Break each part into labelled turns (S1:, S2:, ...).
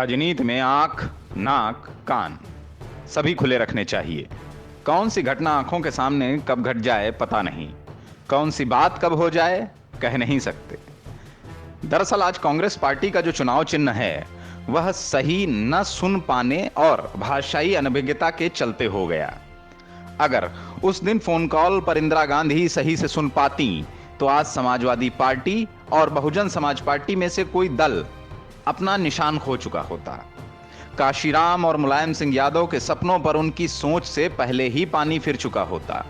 S1: राजनीति में आंख, नाक, कान सभी खुले रखने चाहिए। कौन सी घटना आंखों के सामने कब घट जाए पता नहीं, कौन सी बात कब हो जाए कह नहीं सकते। दरअसल आज कांग्रेस पार्टी का जो चुनाव चिन्ह है वह सही न सुन पाने और भाषाई अनभिज्ञता के चलते हो गया। अगर उस दिन फोन कॉल पर इंदिरा गांधी सही से सुन पाती तो आज समाजवादी पार्टी और बहुजन समाज पार्टी में से कोई दल अपना निशान खो चुका होता। काशीराम और मुलायम सिंह यादव के सपनों पर उनकी सोच से पहले ही पानी फिर चुका होता।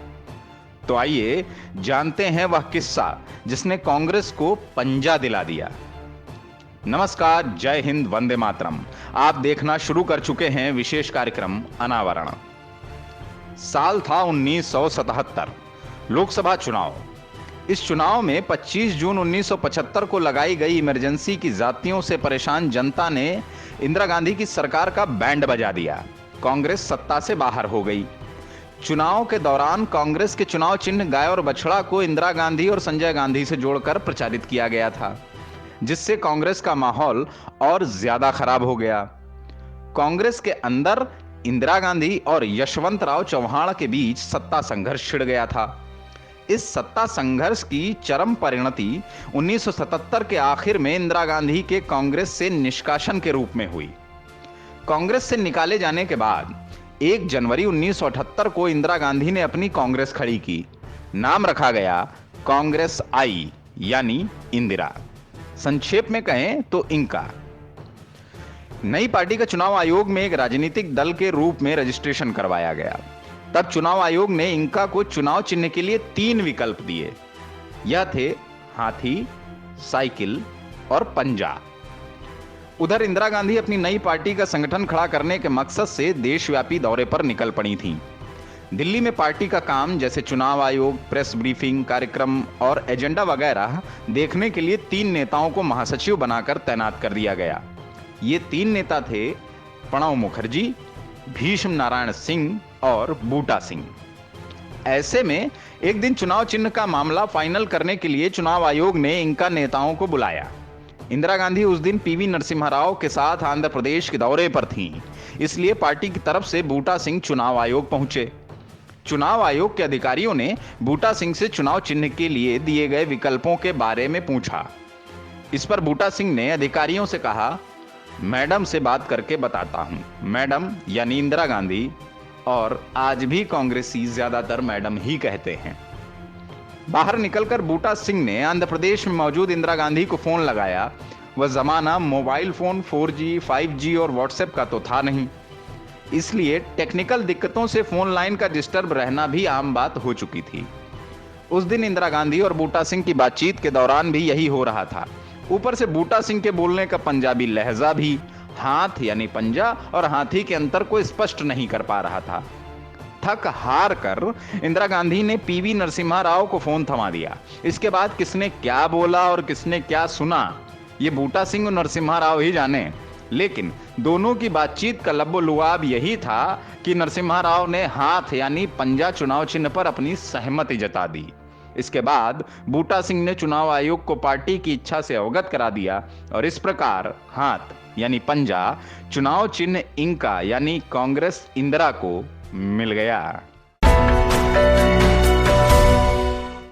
S1: तो आइए जानते हैं वह किस्सा जिसने कांग्रेस को पंजा दिला दिया। नमस्कार, जय हिंद, वंदे मातरम। आप देखना शुरू कर चुके हैं विशेष कार्यक्रम अनावरण। साल था 1977, लोकसभा चुनाव। इस चुनाव में 25 जून 1975 को लगाई गई इमरजेंसी की जातियों से परेशान जनता ने इंदिरा गांधी की सरकार का बैंड बजा दिया। कांग्रेस सत्ता से बाहर हो गई। चुनाव के दौरान कांग्रेस के चुनाव चिन्ह गाय और बछड़ा को इंदिरा गांधी और संजय गांधी से जोड़कर प्रचारित किया गया था, जिससे कांग्रेस का माहौल और ज्यादा खराब हो गया। कांग्रेस के अंदर इंदिरा गांधी और यशवंतराव चौहान के बीच सत्ता संघर्ष छिड़ गया था। इस सत्ता संघर्ष की चरम परिणति 1977 के आखिर में इंदिरा गांधी के कांग्रेस से निष्कासन के रूप में हुई। कांग्रेस से निकाले जाने के बाद 1 जनवरी 1978 को इंदिरा गांधी ने अपनी कांग्रेस खड़ी की। नाम रखा गया कांग्रेस आई, यानी इंदिरा। संक्षेप में कहें तो इंका। नई पार्टी का चुनाव आयोग में एक राजनीतिक दल के रूप में रजिस्ट्रेशन करवाया गया। तब चुनाव आयोग ने इंका को चुनाव चिन्ह के लिए 3 विकल्प दिए। यह थे हाथी, साइकिल और पंजा। उधर इंदिरा गांधी अपनी नई पार्टी का संगठन खड़ा करने के मकसद से देशव्यापी दौरे पर निकल पड़ी थीं। दिल्ली में पार्टी का काम जैसे चुनाव आयोग, प्रेस ब्रीफिंग, कार्यक्रम और एजेंडा वगैरह देखने के लिए 3 नेताओं को महासचिव बनाकर तैनात कर दिया गया। ये 3 नेता थे प्रणब मुखर्जी, भीष्म नारायण सिंह और बूटा सिंह। ऐसे में एक दिन चुनाव चिन्ह का मामला फाइनल करने के लिए चुनाव आयोग ने इनका नेताओं को बुलाया। इंदिरा गांधी उस दिन पीवी नरसिम्हा राव के साथ आंध्र प्रदेश के दौरे पर थीं, इसलिए पार्टी की तरफ से बूटा सिंह चुनाव आयोग पहुंचे। चुनाव आयोग के अधिकारियों ने बूटा सिंह से चुनाव चिन्ह के लिए दिए गए विकल्पों के बारे में पूछा। इस पर बूटा सिंह ने अधिकारियों से कहा, मैडम से बात करके बताता हूं। मैडम यानी इंदिरा गांधी, और आज भी कांग्रेसी ज्यादातर मैडम ही कहते हैं। बाहर निकलकर बूटा सिंह ने आंध्र प्रदेश में मौजूद इंदिरा गांधी को फोन लगाया। वह जमाना मोबाइल फोन 4G, 5G और व्हाट्सएप का तो था नहीं, इसलिए टेक्निकल दिक्कतों से फोन लाइन का डिस्टर्ब रहना भी आम बात हो चुकी थी। उस दिन इंदिरा गांधी और बूटा सिंह की बातचीत के दौरान भी यही हो रहा था। ऊपर से बूटा सिंह के बोलने का पंजाबी लहजा भी हाथ यानी पंजा और हाथी के अंतर को स्पष्ट नहीं कर पा रहा था। थक हार कर इंदिरा गांधी ने पीवी नरसिम्हा राव को फोन थमा दिया। इसके बाद किसने क्या बोला और किसने क्या सुना, ये बूटा सिंह और नरसिम्हा राव ही जाने। लेकिन दोनों की बातचीत का लब्बो-लुआब यही था कि नरसिम्हा राव ने हाथ यानी पंजा चुनाव चिन्ह पर अपनी सहमति जता दी। इसके बाद बूटा सिंह ने चुनाव आयोग को पार्टी की इच्छा से अवगत करा दिया और इस प्रकार हाथ यानी पंजा चुनाव चिन्ह इंका यानी कांग्रेस इंदिरा को मिल गया।